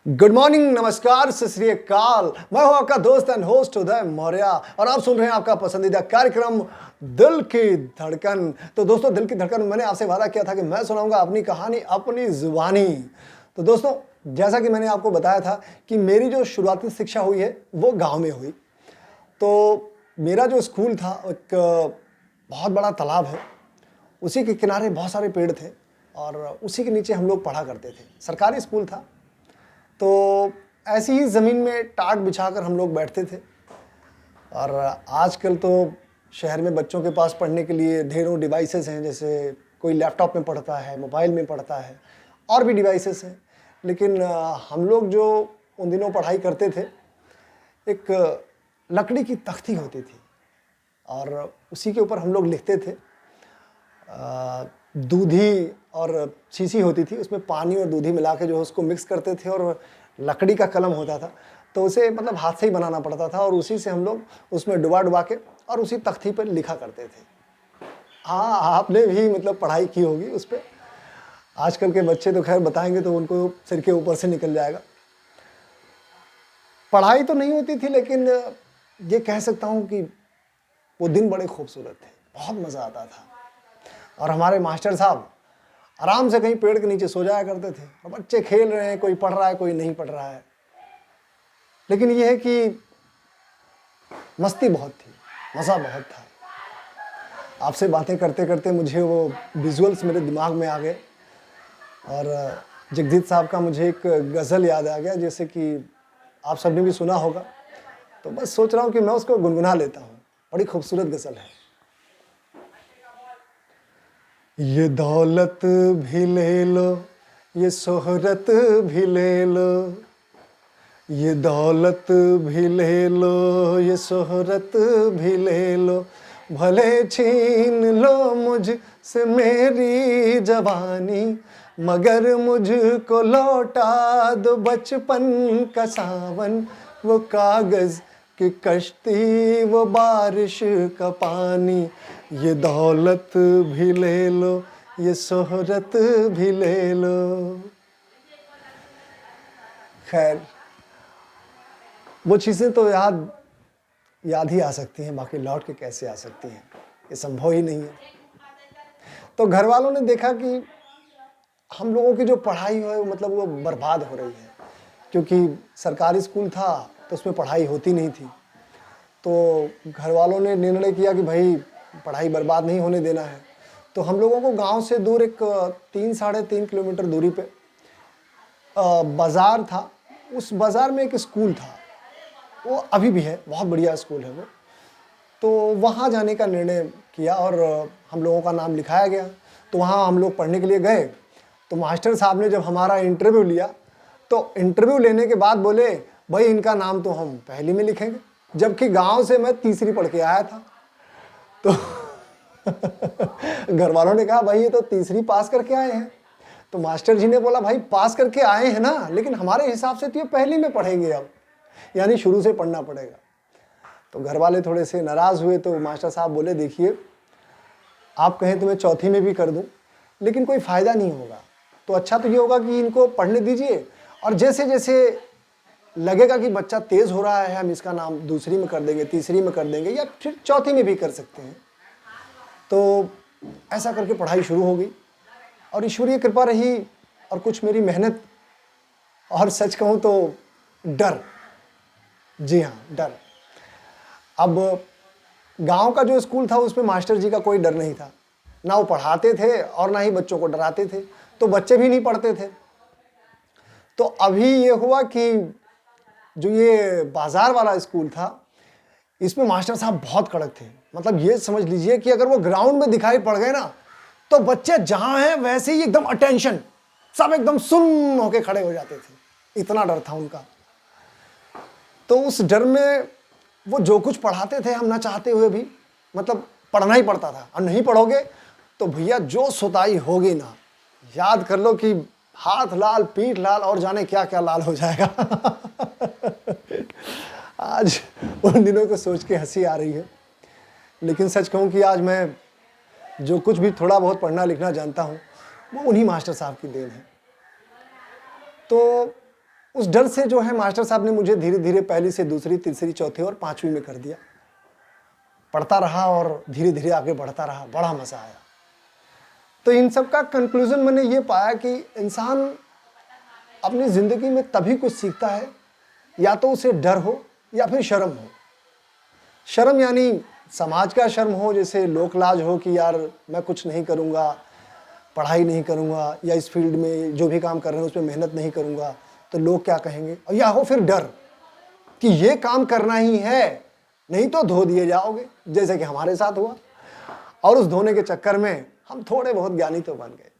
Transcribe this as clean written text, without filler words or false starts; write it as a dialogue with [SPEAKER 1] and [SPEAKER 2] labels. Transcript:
[SPEAKER 1] Good morning, नमस्कार, सत श्री अकाल। मैं हूं आपका दोस्त एंड होस्ट उदय मौर्य और आप सुन रहे हैं आपका पसंदीदा कार्यक्रम दिल की धड़कन। तो दोस्तों, दिल की धड़कन में मैंने आपसे वादा किया था कि मैं सुनाऊंगा अपनी कहानी अपनी जुबानी। तो दोस्तों, जैसा कि मैंने आपको बताया था कि मेरी जो शुरुआती शिक्षा हुई है वो गांव में हुई। तो मेरा जो स्कूल था, एक बहुत बड़ा तालाब है, उसी के किनारे बहुत सारे पेड़ थे और उसी के नीचे हम लोग पढ़ा करते थे। सरकारी स्कूल था, तो ऐसी ही ज़मीन में टाट बिछाकर हम लोग बैठते थे। और आजकल तो शहर में बच्चों के पास पढ़ने के लिए ढेरों डिवाइसेस हैं, जैसे कोई लैपटॉप में पढ़ता है, मोबाइल में पढ़ता है, और भी डिवाइसेस हैं। लेकिन हम लोग जो उन दिनों पढ़ाई करते थे, एक लकड़ी की तख्ती होती थी और उसी के ऊपर हम लोग लिखते थे। दूधी और शीशी होती थी, उसमें पानी और दूधी मिला के जो उसको मिक्स करते थे, और लकड़ी का कलम होता था, तो उसे मतलब हाथ से ही बनाना पड़ता था और उसी से हम लोग उसमें डुबा डुबा के और उसी तख्ती पर लिखा करते थे। हाँ, आपने भी मतलब पढ़ाई की होगी उस पर। आजकल के बच्चे तो खैर बताएंगे तो उनको सिर के ऊपर से निकल जाएगा। पढ़ाई तो नहीं होती थी, लेकिन ये कह सकता हूँ कि वो दिन बड़े खूबसूरत थे, बहुत मज़ा आता था। और हमारे मास्टर साहब आराम से कहीं पेड़ के नीचे सो जाया करते थे और बच्चे खेल रहे हैं, कोई पढ़ रहा है, कोई नहीं पढ़ रहा है। लेकिन ये है कि मस्ती बहुत थी, मज़ा बहुत था। आपसे बातें करते करते मुझे वो विजुअल्स मेरे दिमाग में आ गए और जगजीत साहब का मुझे एक गज़ल याद आ गया, जैसे कि आप सबने भी सुना होगा। तो बस सोच रहा हूँ कि मैं उसको गुनगुना लेता हूँ। बड़ी खूबसूरत गज़ल है। ये दौलत भी ले लो, ये शोहरत भी ले लो, ये दौलत भी ले लो, ये शोहरत भी ले लो, भले छीन लो मुझसे मेरी जवानी, मगर मुझको लौटा दो बचपन का सावन, वो कागज़ की कश्ती, वो बारिश का पानी। ये दौलत भी ले लो, ये शोहरत भी ले लो। खैर, वो चीज़ें तो याद ही आ सकती हैं, बाकी लौट के कैसे आ सकती हैं, ये संभव ही नहीं है। तो घर वालों ने देखा कि हम लोगों की जो पढ़ाई है मतलब वो बर्बाद हो रही है, क्योंकि सरकारी स्कूल था तो उसमें पढ़ाई होती नहीं थी। तो घर वालों ने निर्णय किया कि भाई पढ़ाई बर्बाद नहीं होने देना है। तो हम लोगों को गांव से दूर एक 3-3.5 किलोमीटर दूरी पे बाज़ार था। उस बाज़ार में एक स्कूल था, वो अभी भी है, बहुत बढ़िया स्कूल है वो। तो वहाँ जाने का निर्णय किया और हम लोगों का नाम लिखाया गया। तो वहाँ हम लोग पढ़ने के लिए गए। तो मास्टर साहब ने जब हमारा इंटरव्यू लिया, तो इंटरव्यू लेने के बाद बोले, भाई इनका नाम तो हम पहली में लिखेंगे, जबकि गांव से मैं तीसरी पढ़ के आया था। तो घर वालों ने कहा, भाई ये तो तीसरी पास करके आए हैं। तो मास्टर जी ने बोला, भाई पास करके आए हैं ना, लेकिन हमारे हिसाब से तो ये पहली में पढ़ेंगे अब, यानी शुरू से पढ़ना पड़ेगा। तो घर वाले थोड़े से नाराज़ हुए। तो मास्टर साहब बोले, देखिए आप कहें तो मैं चौथी में भी कर दूं, लेकिन कोई फ़ायदा नहीं होगा। तो अच्छा तो ये होगा कि इनको पढ़ने दीजिए, और जैसे जैसे लगेगा कि बच्चा तेज़ हो रहा है, हम इसका नाम दूसरी में कर देंगे, तीसरी में कर देंगे, या फिर चौथी में भी कर सकते हैं। तो ऐसा करके पढ़ाई शुरू हो गई और ईश्वरीय कृपा रही और कुछ मेरी मेहनत, और सच कहूँ तो डर। जी हाँ, डर। अब गांव का जो स्कूल था उसमें मास्टर जी का कोई डर नहीं था, ना वो पढ़ाते थे और ना ही बच्चों को डराते थे, तो बच्चे भी नहीं पढ़ते थे। तो अभी ये हुआ कि जो ये बाजार वाला स्कूल था, इसमें मास्टर साहब बहुत कड़क थे। मतलब ये समझ लीजिए कि अगर वो ग्राउंड में दिखाई पड़ गए ना, तो बच्चे जहां हैं वैसे ही एकदम अटेंशन, सब एकदम सुन्न होके खड़े हो जाते थे, इतना डर था उनका। तो उस डर में वो जो कुछ पढ़ाते थे, हम ना चाहते हुए भी मतलब पढ़ना ही पड़ता था, और नहीं पढ़ोगे तो भैया जो सुताई होगी ना, याद कर लो कि हाथ लाल, पीठ लाल, और जाने क्या क्या लाल हो जाएगा। आज उन दिनों को सोच के हंसी आ रही है, लेकिन सच कहूँ कि आज मैं जो कुछ भी थोड़ा बहुत पढ़ना लिखना जानता हूँ, वो उन्हीं मास्टर साहब की देन है। तो उस डर से जो है मास्टर साहब ने मुझे धीरे धीरे पहली से दूसरी, तीसरी, चौथी और पांचवी में कर दिया। पढ़ता रहा और धीरे धीरे आगे बढ़ता रहा, बड़ा मजा आया। तो इन सब का कंक्लूजन मैंने ये पाया कि इंसान अपनी ज़िंदगी में तभी कुछ सीखता है या तो उसे डर हो या फिर शर्म हो। शर्म यानी समाज का शर्म हो, जैसे लोक लाज हो कि यार मैं कुछ नहीं करूँगा, पढ़ाई नहीं करूँगा या इस फील्ड में जो भी काम कर रहे हैं उसमें मेहनत नहीं करूँगा तो लोग क्या कहेंगे, और या हो फिर डर कि ये काम करना ही है, नहीं तो धो दिए जाओगे, जैसे कि हमारे साथ हुआ। और उस धोने के चक्कर में हम थोड़े बहुत ज्ञानी तो बन गए।